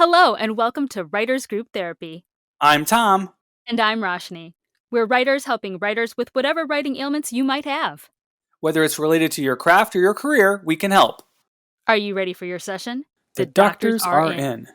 Hello, and welcome to Writers Group Therapy. I'm Tom. And I'm Roshni. We're writers helping writers with whatever writing ailments you might have. Whether it's related to your craft or your career, we can help. Are you ready for your session? The doctors are in.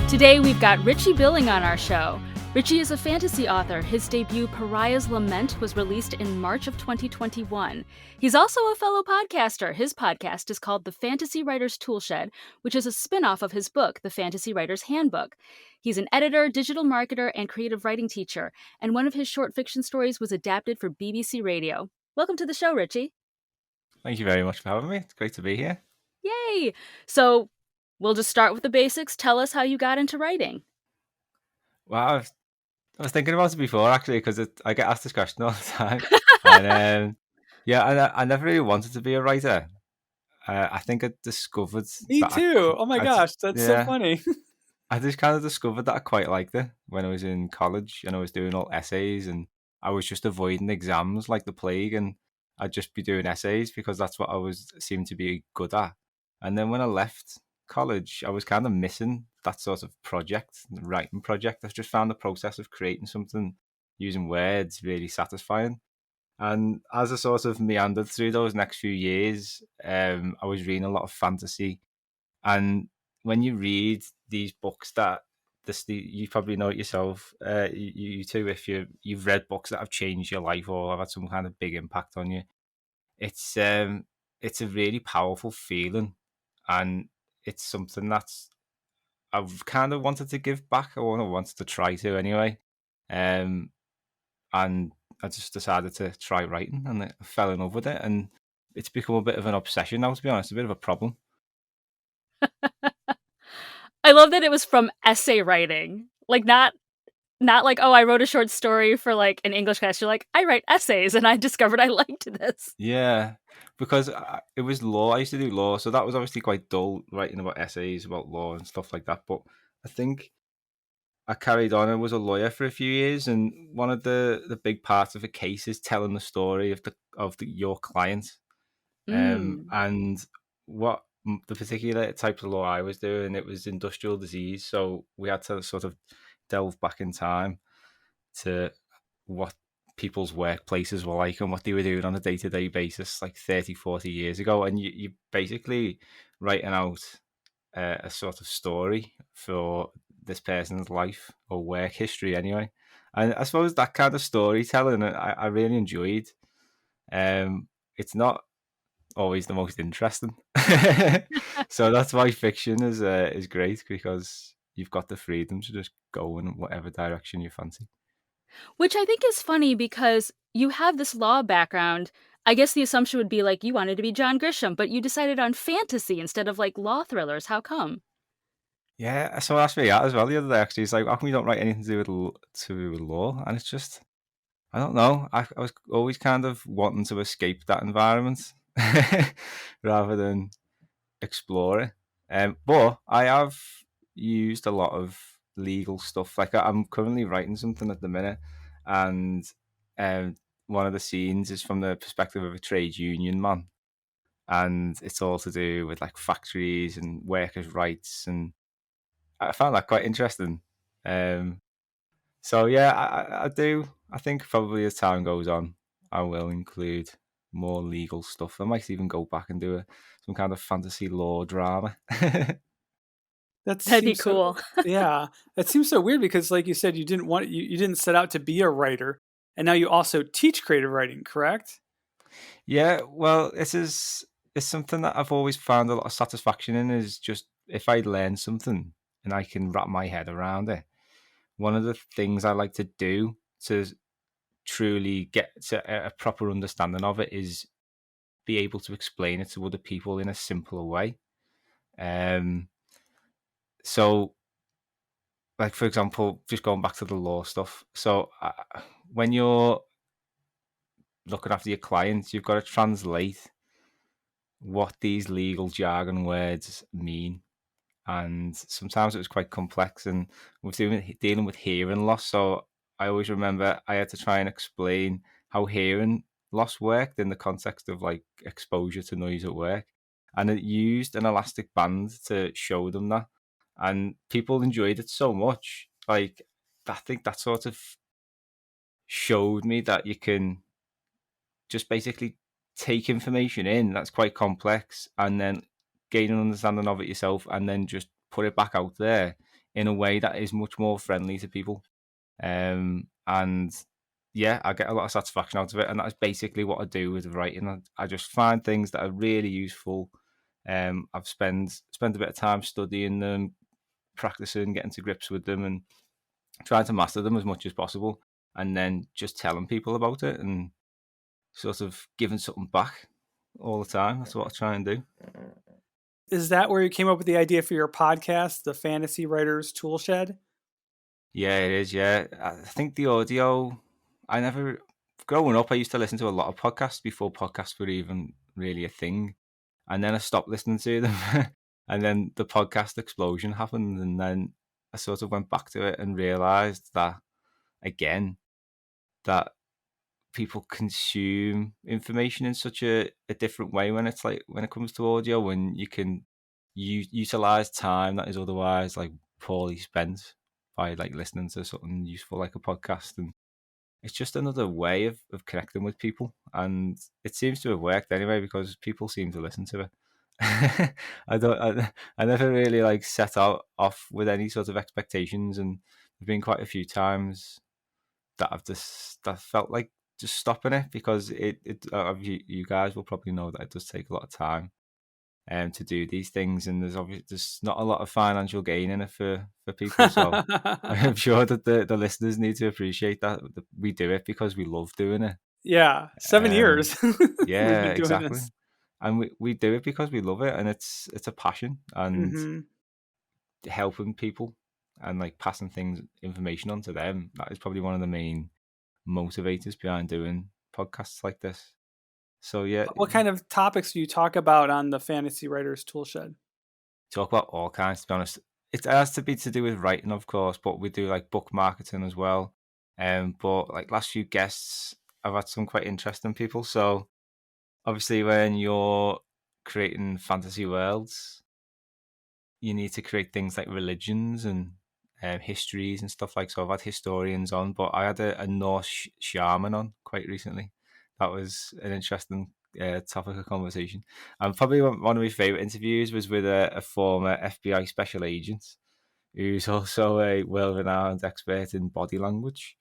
Today we've got Richie Billing on our show. Richie is a fantasy author. His debut, Pariah's Lament, was released in March of 2021. He's also a fellow podcaster. His podcast is called The Fantasy Writers Toolshed, which is a spin-off of his book, The Fantasy Writers Handbook. He's an editor, digital marketer, and creative writing teacher, and one of his short fiction stories was adapted for BBC Radio. Welcome to the show, Richie. Thank you very much for having me. It's great to be here. Yay! So, we'll just start with the basics. Tell us how you got into writing. Wow, I was thinking about it before, actually, because I get asked this question all the time. And I never really wanted to be a writer. I think I discovered... Me too! Oh my gosh, that's so funny. I just kind of discovered that I quite liked it when I was in college and I was doing all essays and I was just avoiding exams like the plague, and I'd just be doing essays because that's what I seemed to be good at. And then when I left college, I was kind of missing that sort of writing project. I've just found the process of creating something using words really satisfying. And as I sort of meandered through those next few years, I was reading a lot of fantasy. And when you read these books you probably know it yourself, you too, if you've read books that have changed your life or have had some kind of big impact on you, it's a really powerful feeling. And it's something that's I've kind of wanted to give back. I wanted to try to anyway. And I just decided to try writing and I fell in love with it. And it's become a bit of an obsession now, to be honest, a bit of a problem. I love that it was from essay writing. Like, not like, oh, I wrote a short story for like an English class. You're like, I write essays and I discovered I liked this. Yeah, because it was law. I used to do law, so that was obviously quite dull, writing about essays about law and stuff like that. But I think I carried on. I was a lawyer for a few years, and one of the big parts of a case is telling the story of your client. And what the particular type of law I was doing, it was industrial disease. So we had to sort of delve back in time to what people's workplaces were like and what they were doing on a day-to-day basis like 30, 40 years ago. And you basically writing out a sort of story for this person's life or work history anyway. And I suppose that kind of storytelling I really enjoyed. It's not always the most interesting. So that's why fiction is great, because you've got the freedom to just go in whatever direction you fancy. Which I think is funny because you have this law background. I guess the assumption would be like you wanted to be John Grisham, but you decided on fantasy instead of like law thrillers. How come? Yeah, so asked me that as well the other day, actually. It's like, how come you don't write anything to do with law? And it's just, I don't know. I was always kind of wanting to escape that environment rather than explore it. But I have used a lot of legal stuff. Like I'm currently writing something at the minute, and one of the scenes is from the perspective of a trade union man, and it's all to do with like factories and workers' rights, and I found that quite interesting. So yeah, I do. I think probably as time goes on, I will include more legal stuff. I might even go back and do some kind of fantasy law drama. That'd be cool. Yeah, that seems so weird because, like you said, you didn't set out to be a writer, and now you also teach creative writing, correct? Yeah, well, it's something that I've always found a lot of satisfaction in. Is just if I learn something and I can wrap my head around it. One of the things I like to do to truly get to a proper understanding of it is be able to explain it to other people in a simpler way. So, like, for example, just going back to the law stuff. So when you're looking after your clients, you've got to translate what these legal jargon words mean. And sometimes it was quite complex, and we're dealing with hearing loss. So I always remember I had to try and explain how hearing loss worked in the context of like exposure to noise at work, and it used an elastic band to show them that, and people enjoyed it so much. Like, I think that sort of showed me that you can just basically take information in that's quite complex and then gain an understanding of it yourself, and then just put it back out there in a way that is much more friendly to people. And yeah, I get a lot of satisfaction out of it, and that's basically what I do with writing. I just find things that are really useful. I've spent a bit of time studying them, practicing, getting to grips with them, and trying to master them as much as possible, and then just telling people about it and sort of giving something back all the time. That's what I try and do. Is that where you came up with the idea for your podcast, the Fantasy Writers Toolshed? Yeah, it is. Yeah, I think the audio. Growing up, I used to listen to a lot of podcasts before podcasts were even really a thing, and then I stopped listening to them, and then the podcast explosion happened, and then I sort of went back to it and realized that again that people consume information in such a different way when it comes to audio, when you can utilize time that is otherwise like poorly spent by like listening to something useful like a podcast. And it's just another way of connecting with people, and it seems to have worked anyway because people seem to listen to it. I never really like set out off with any sort of expectations, and there've been quite a few times that that felt like just stopping it, because you guys will probably know that it does take a lot of time to do these things, and there's not a lot of financial gain in it for people. So I'm sure that the listeners need to appreciate that we do it because we love doing it. Yeah, 7 years. Yeah, We've been doing exactly. this. And we do it because we love it, and it's a passion, and Mm-hmm. helping people and like passing information on to them, that is probably one of the main motivators behind doing podcasts like this. So yeah, What kind of topics do you talk about on the Fantasy Writers Toolshed? talk about all kinds, to be honest. It has to be to do with writing, of course, but we do like book marketing as well. But like last few guests, I've had some quite interesting people. So obviously when you're creating fantasy worlds, you need to create things like religions and histories and stuff like. So I've had historians on, but I had a Norse shaman on quite recently. That was an interesting topic of conversation. And probably one of my favorite interviews was with a former FBI special agent who's also a well-renowned expert in body language.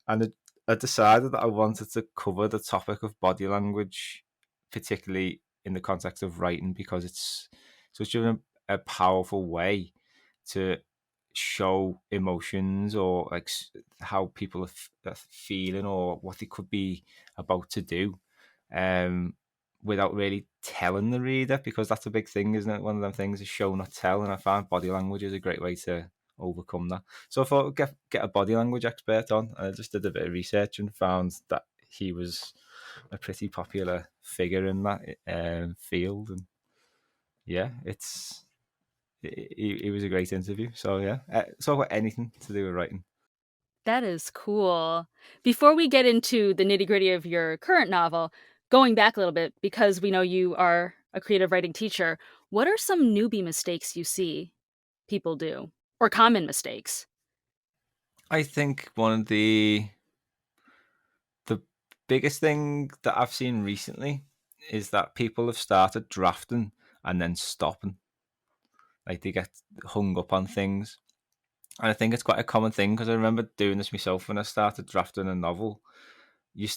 And I decided that I wanted to cover the topic of body language, particularly in the context of writing, because it's such a powerful way to show emotions, or like how people are feeling, or what they could be about to do, without really telling the reader, because that's a big thing, isn't it? One of them things is show not tell, and I find body language is a great way to overcome that. So I thought I'd get a body language expert on, and I just did a bit of research and found that he was a pretty popular figure in that field. And yeah, he was a great interview. So yeah, talk about anything to do with writing. That is cool. Before we get into the nitty-gritty of your current novel, going back a little bit, because we know you are a creative writing teacher, what are some newbie mistakes you see people do, or common mistakes? I think one of the biggest thing that I've seen recently is that people have started drafting and then stopping. Like they get hung up on things. And I think it's quite a common thing, because I remember doing this myself when I started drafting a novel. You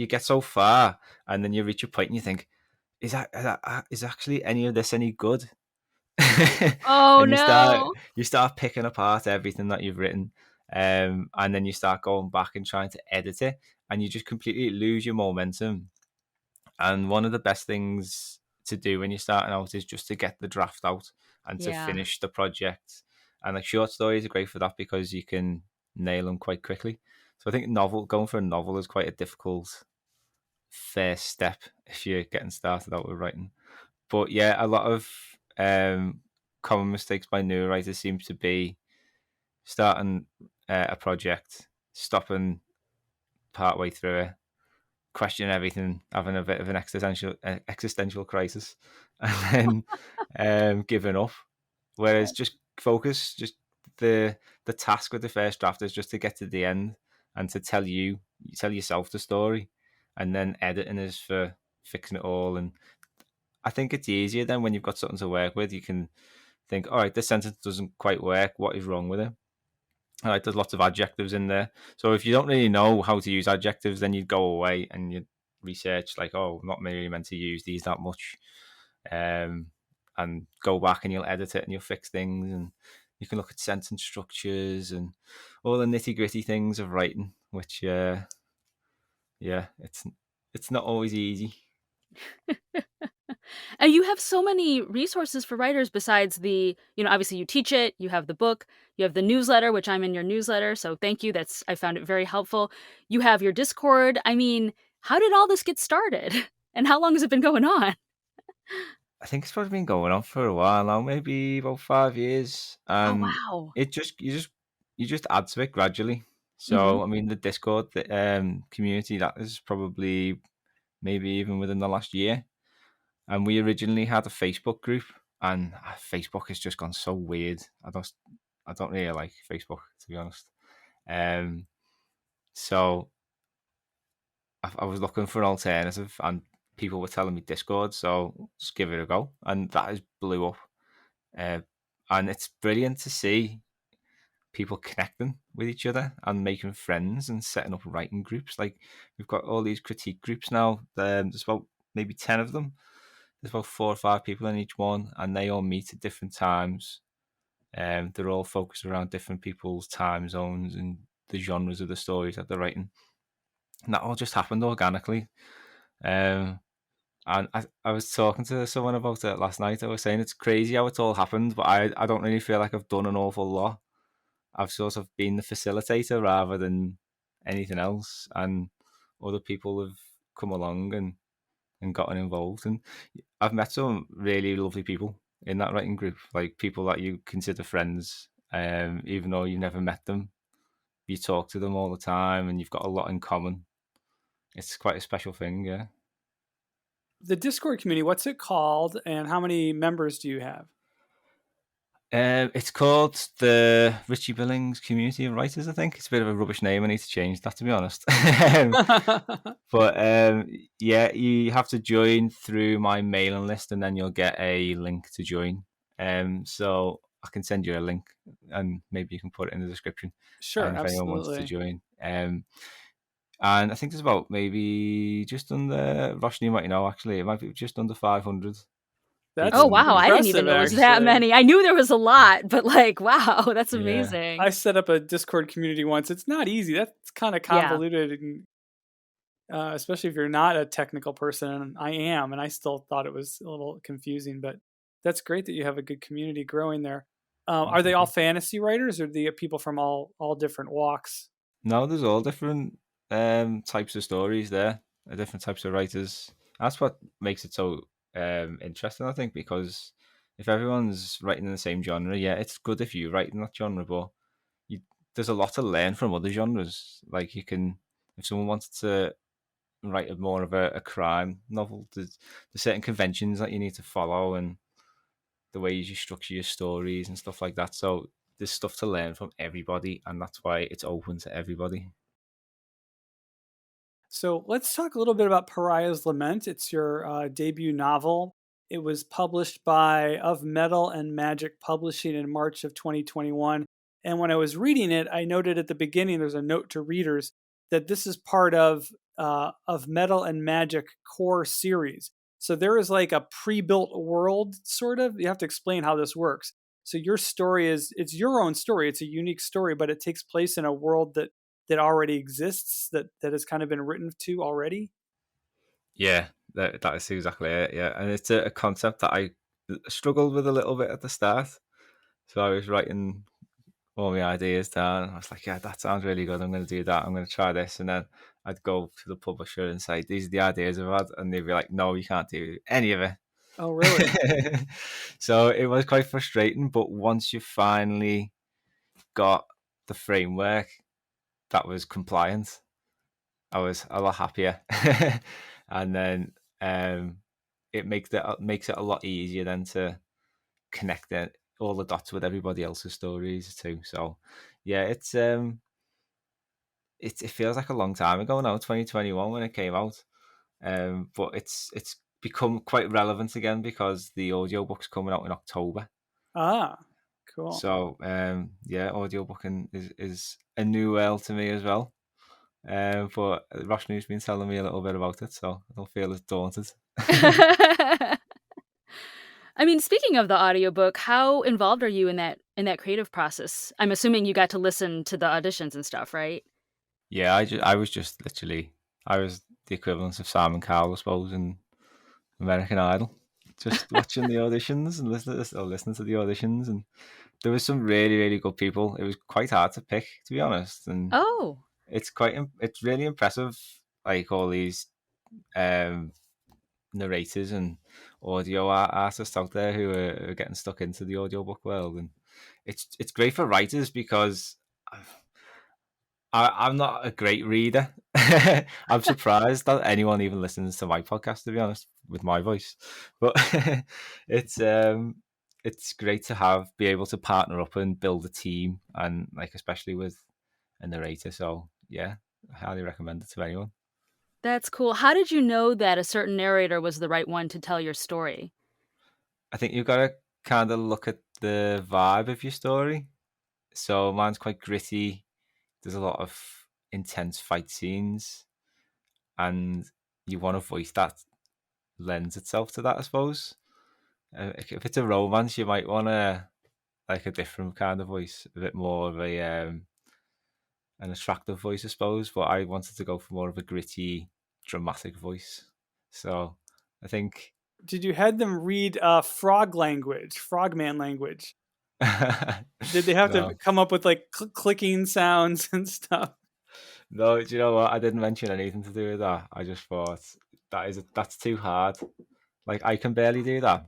get so far, and then you reach a point and you think, is actually any of this any good? Oh And no! you start picking apart everything that you've written, and then you start going back and trying to edit it, and you just completely lose your momentum. And one of the best things to do when you're starting out is just to get the draft out and to Yeah. finish the project. And like short stories are great for that, because you can nail them quite quickly. So I think going for a novel is quite a difficult first step if you're getting started out with writing. But yeah, a lot of common mistakes by new writers seem to be starting a project, stopping partway through it, questioning everything, having a bit of an existential crisis, and then giving up. Whereas just focus, just the task with the first draft is just to get to the end and to tell yourself the story, and then editing is for fixing it all. And I think it's easier then when you've got something to work with. You can think, all right, this sentence doesn't quite work. What is wrong with it? All right, there's lots of adjectives in there. So if you don't really know how to use adjectives, then you'd go away and you'd research like, oh, I'm not really meant to use these that much. And go back and you'll edit it and you'll fix things, and you can look at sentence structures and all the nitty gritty things of writing, which yeah, it's not always easy. And you have so many resources for writers besides obviously you teach it, you have the book, you have the newsletter, which I'm in your newsletter, so thank you. I found it very helpful. You have your Discord. I mean, how did all this get started? And how long has it been going on? I think it's probably been going on for a while now, maybe about 5 years. Oh, And wow. it just you just add to it gradually. So Mhm. I mean, the Discord community, that is probably maybe even within the last year. And we originally had a Facebook group, and Facebook has just gone so weird. I don't really like Facebook, to be honest. So I was looking for an alternative, and people were telling me Discord, so just give it a go, and that has blew up. And it's brilliant to see people connecting with each other and making friends and setting up writing groups. Like, we've got all these critique groups now. There's about maybe 10 of them. There's about 4 or 5 people in each one, and they all meet at different times. They're all focused around different people's time zones and the genres of the stories that they're writing. And that all just happened organically. And I was talking to someone about it last night. I was saying it's crazy how it's all happened, but I don't really feel like I've done an awful lot. I've sort of been the facilitator rather than anything else, and other people have come along and gotten involved. And I've met some really lovely people in that writing group, like people that you consider friends, even though you've never met them. You talk to them all the time, and you've got a lot in common. It's quite a special thing, yeah. The Discord community, what's it called, and how many members do you have? It's called the Richie Billings Community of Writers, I think. It's a bit of a rubbish name. I need to change that, to be honest. But yeah, you have to join through my mailing list, and then you'll get a link to join. So I can send you a link, and maybe you can put it in the description. Sure, If anyone wants to absolutely. join. And I think there's about maybe just under, Roshni might know, actually, it might be just under 500. That's Oh, wow. I didn't even impressive, know it was that actually. many. I knew there was a lot, but wow, that's Yeah. amazing. I set up a Discord community once. It's not easy. That's kind of convoluted, and especially if you're not a technical person. And I am, and I still thought it was a little confusing. But that's great that you have a good community growing there. Are they all fantasy writers, or the people from all different walks? No, there's all different types of stories there, different types of writers. That's what makes it so interesting, I think, because if everyone's writing in the same genre, yeah, it's good if you write in that genre, but there's a lot to learn from other genres. Like, you can, if someone wants to write more of a crime novel, there's certain conventions that you need to follow, and the way you structure your stories and stuff like that. So there's stuff to learn from everybody, and that's why it's open to everybody. So let's talk a little bit about Pariah's Lament. It's your debut novel. It was published by Of Metal and Magic Publishing in March of 2021. And when I was reading it, I noted at the beginning, there's a note to readers that this is part of Metal and Magic core series. So there is like a pre-built world, sort of. You have to explain how this works. So your story it's your own story. It's a unique story, but it takes place in a world that already exists, that has kind of been written to already. Yeah, that is exactly it. Yeah, and it's a concept that I struggled with a little bit at the start. So I was writing all my ideas down. I was like, yeah, that sounds really good. I'm going to do that. I'm going to try this. And then I'd go to the publisher and say, these are the ideas I've had. And they'd be like, no, you can't do any of it. Oh, really? So it was quite frustrating. But once you finally got the framework that was compliant, I was a lot happier. And then it makes it a lot easier then to connect all the dots with everybody else's stories too. So yeah, it feels like a long time ago now, 2021 when it came out. But it's become quite relevant again because the audiobook's coming out in October. Ah, cool. So yeah, audiobooking is a new world to me as well. But Roshni's been telling me a little bit about it, so I don't feel as daunted. I mean, speaking of the audiobook, how involved are you in that creative process? I'm assuming you got to listen to the auditions and stuff, right? Yeah, I was just literally I was the equivalent of Simon Cowell, I suppose, in American Idol. Just watching the auditions and listening to the auditions, and there was some really really good people. It was quite hard to pick, to be honest, and Oh. it's really impressive. Like all these um, narrators and audio artists out there who are getting stuck into the audiobook world, and it's great for writers because I'm not a great reader. I'm surprised that anyone even listens to my podcast, to be honest, with my voice. But it's um it's great to be able to partner up and build a team, and like especially with a narrator. So yeah, I highly recommend it to anyone. That's cool. How did you know that a certain narrator was the right one to tell your story? I think you've got to kind of look at the vibe of your story. So mine's quite gritty. There's a lot of intense fight scenes, and you want a voice that lends itself to that, I suppose. If it's a romance, you might want a different kind of voice, a bit more of an attractive voice, I suppose. But I wanted to go for more of a gritty, dramatic voice. So I think. Did you had them read frogman language? Did they have to No, come up with like clicking sounds and stuff? no. Do you know what? I didn't mention anything to do with that. I just thought that's too hard. Like I can barely do that.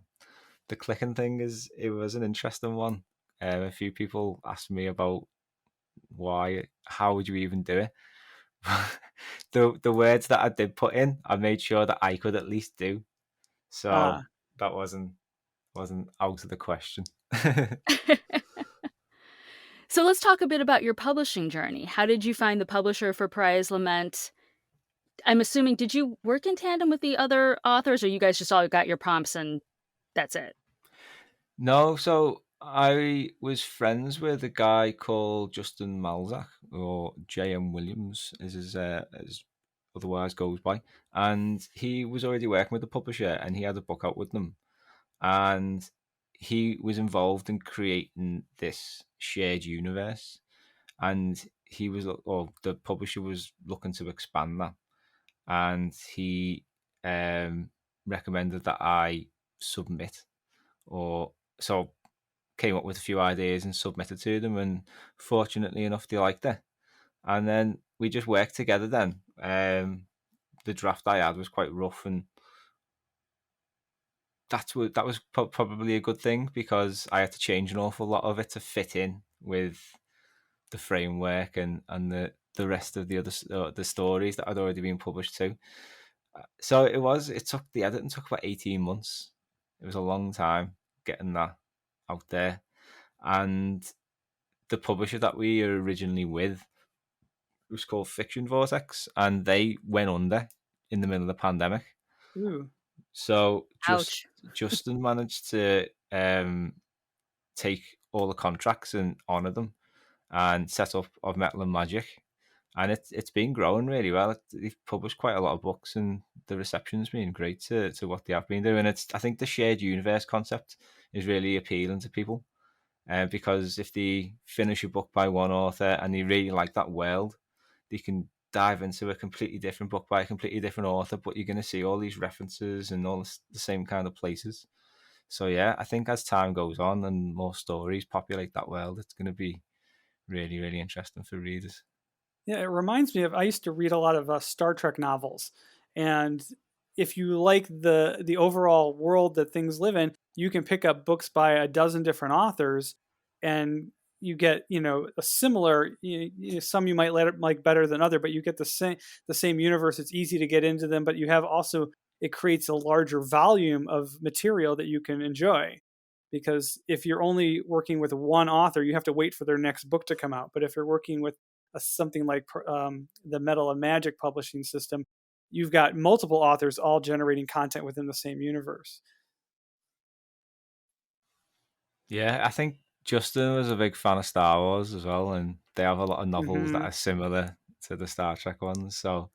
The clicking thing it was an interesting one. A few people asked me about how would you even do it? The words that I did put in, I made sure that I could at least do. So Ah, that wasn't out of the question. So let's talk a bit about your publishing journey. How did you find the publisher for Pariah's Lament? I'm assuming, did you work in tandem with the other authors, or you guys just all got your prompts and that's it? No, so I was friends with a guy called Justin Malzak, or J.M. Williams, as otherwise goes by, and he was already working with the publisher, and he had a book out with them, and he was involved in creating this shared universe, and the publisher was looking to expand that, and he recommended that I submit, or so came up with a few ideas and submitted to them, and fortunately enough they liked it, and then we just worked together then. The draft I had was quite rough, and that was probably a good thing because I had to change an awful lot of it to fit in with the framework and the rest of the stories that had already been published too. So the editing took about 18 months. It was a long time getting that out there, and the publisher that we were originally with was called Fiction Vortex, and they went under in the middle of the pandemic. ooh. So Ouch. Justin managed to take all the contracts and honor them, and set up of Metal and Magic, and it's been growing really well. They've published quite a lot of books, and the reception's been great to what they have been doing. I think the shared universe concept is really appealing to people, because if they finish a book by one author and they really like that world, they can dive into a completely different book by a completely different author, but you're going to see all these references and all the same kind of places. So yeah, I think as time goes on and more stories populate that world, it's going to be really, really interesting for readers. Yeah, it reminds me of I used to read a lot of Star Trek novels, and if you like the overall world that things live in, you can pick up books by a dozen different authors, and you get, a similar, some you might like better than other, but you get the same universe. It's easy to get into them, but you have also, it creates a larger volume of material that you can enjoy. Because if you're only working with one author, you have to wait for their next book to come out. But if you're working with something like the Metal and Magic publishing system, you've got multiple authors all generating content within the same universe. Yeah, I think Justin was a big fan of Star Wars as well, and they have a lot of novels that are similar to the Star Trek ones. So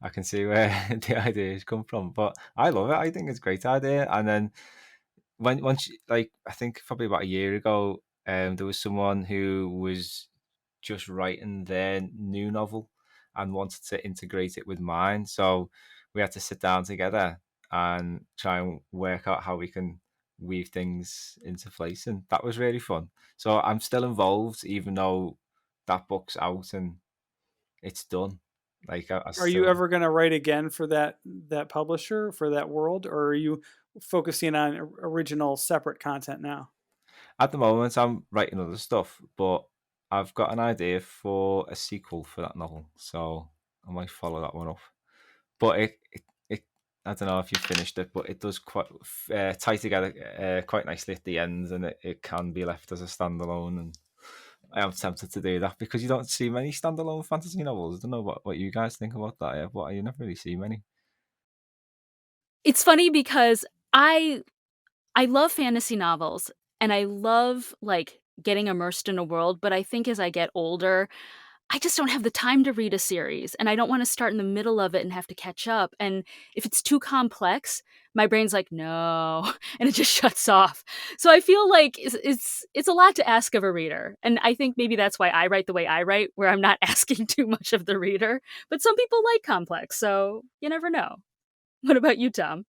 I can see where the ideas come from. But I love it. I think it's a great idea. And then once like I think probably about a year ago, there was someone who was just writing their new novel and wanted to integrate it with mine. So we had to sit down together and try and work out how we can weave things into place, and that was really fun. So I'm still involved, even though that book's out and it's done. Like I Are you still, ever going to write again for that publisher, for that world, or are you focusing on original separate content now? at the moment, I'm writing other stuff, but I've got an idea for a sequel for that novel, so I might follow that one up. But it I don't know if you finished it, but it does quite tie together quite nicely at the end, and it can be left as a standalone. And I am tempted to do that because you don't see many standalone fantasy novels. I don't know what you guys think about that. What you never really see many. It's funny because I love fantasy novels and I love like getting immersed in a world, but I think as I get older, I just don't have the time to read a series and I don't want to start in the middle of it and have to catch up. And if it's too complex, my brain's like, no, and it just shuts off. So I feel like it's a lot to ask of a reader. And I think maybe that's why I write the way I write, where I'm not asking too much of the reader. But some people like complex, so you never know. What about you, Tom?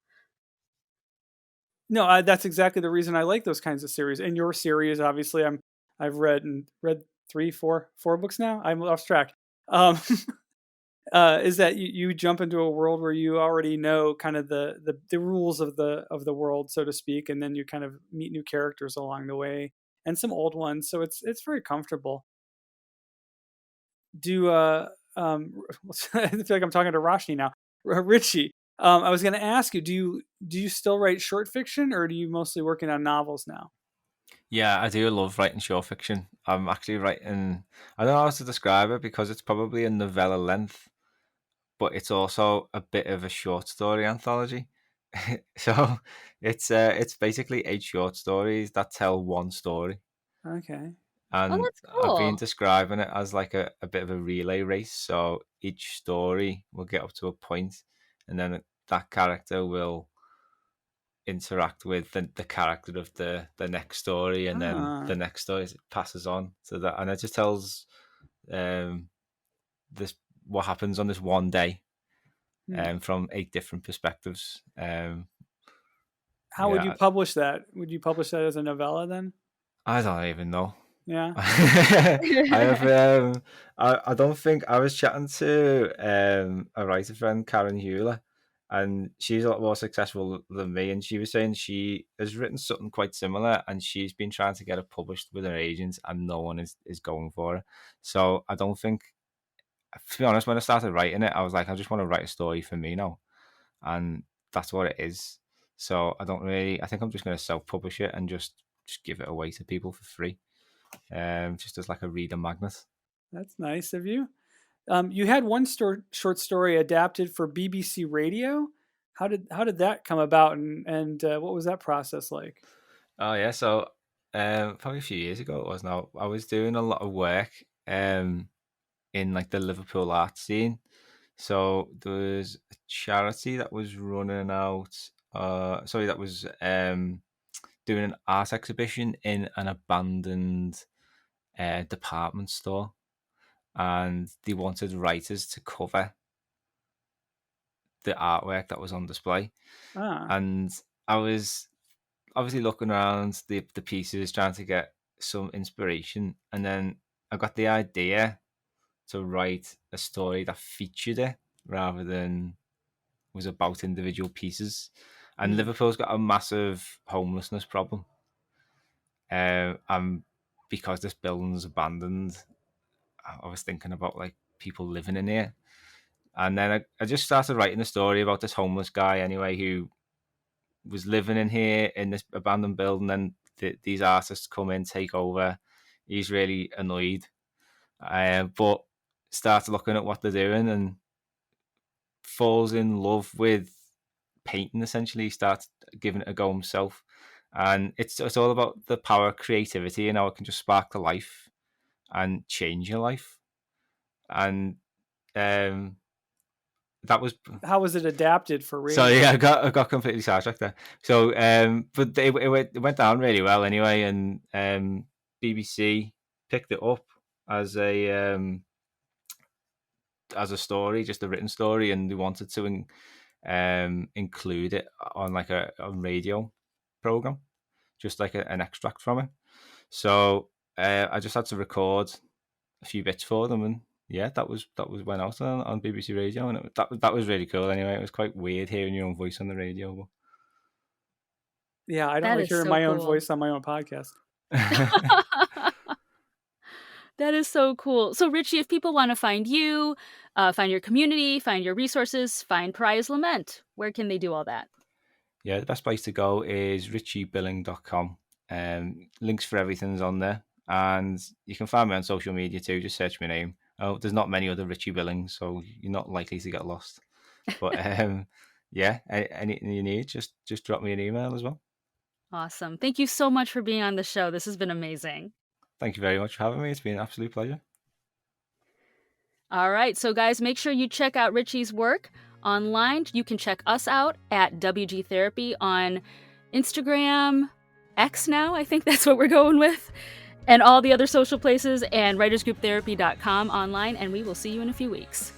No, that's exactly the reason I like those kinds of series. And your series, obviously, I've read three, four books now. I'm lost track. Is that you jump into a world where you already know kind of the rules of the world, so to speak, and then you kind of meet new characters along the way and some old ones. So it's very comfortable. Do I feel like I'm talking to Roshni now. Richie, I was going to ask you, do you still write short fiction, or do you mostly working on novels now? Yeah, I do love writing short fiction. I'm actually writing. I don't know how to describe it because it's probably a novella length, but it's also a bit of a short story anthology. So it's basically 8 short stories that tell one story. Okay. Oh, And that's I've been cool. describing it as like a bit of a relay race. So each story will get up to a point, and then that character will interact with the character of the next story, and then Ah. the next story passes on to that, and it just tells this what happens on this one day, from 8 different perspectives. How would you Yeah, publish that? Would you publish that as a novella then? I don't even know. Yeah. I have I don't think I was chatting to a writer friend, Karen Hewler, and she's a lot more successful than me, and she was saying she has written something quite similar and she's been trying to get it published with her agents and no one is going for it. So I don't think, to be honest, when I started writing it, I was like, I just want to write a story for me now, and that's what it is. So I don't really, I think I'm just going to self-publish it and just give it away to people for free, just as like a reader magnet. That's nice of you. You had one short story adapted for BBC Radio. How did that come about, and what was that process like? Oh yeah, so probably a few years ago it was now. I was doing a lot of work in like the Liverpool art scene. So there was a charity that was running out. Sorry, that was doing an art exhibition in an abandoned department store, and they wanted writers to cover the artwork that was on display. Ah. And I was obviously looking around the pieces, trying to get some inspiration, and then I got the idea to write a story that featured it rather than was about individual pieces. And Liverpool's got a massive homelessness problem. I'm because this building's abandoned, I was thinking about like people living in here. And then I just started writing a story about this homeless guy anyway, who was living in here in this abandoned building. And these artists come in, take over. He's really annoyed, but starts looking at what they're doing and falls in love with painting. Essentially, he starts giving it a go himself, and it's all about the power of creativity and how it can just spark to life and change your life. And that was how was it adapted for radio? So yeah, I got completely sidetracked there. So but it went down really well anyway, and BBC picked it up as a story, just a written story, and they wanted to include it on like a radio program, just like an extract from it. So I just had to record a few bits for them, and yeah, that was went out on BBC Radio, and that was really cool. Anyway, it was quite weird hearing your own voice on the radio. But... Yeah, I don't like hearing my own voice on my own podcast. That is so cool. So, Richie, if people want to find you, find your community, find your resources, find Pariah's Lament, where can they do all that? Yeah, the best place to go is richiebilling.com. Links for everything's on there. And you can find me on social media too. Just search my name. Oh, there's not many other Richie Billing, so you're not likely to get lost. But yeah, anything you need, just drop me an email as well. Awesome. Thank you so much for being on the show. This has been amazing. Thank you very much for having me. It's been an absolute pleasure. All right. So, guys, make sure you check out Richie's work online. You can check us out at WG Therapy on Instagram, X now. I think that's what we're going with. And all the other social places, and writersgrouptherapy.com online. And we will see you in a few weeks.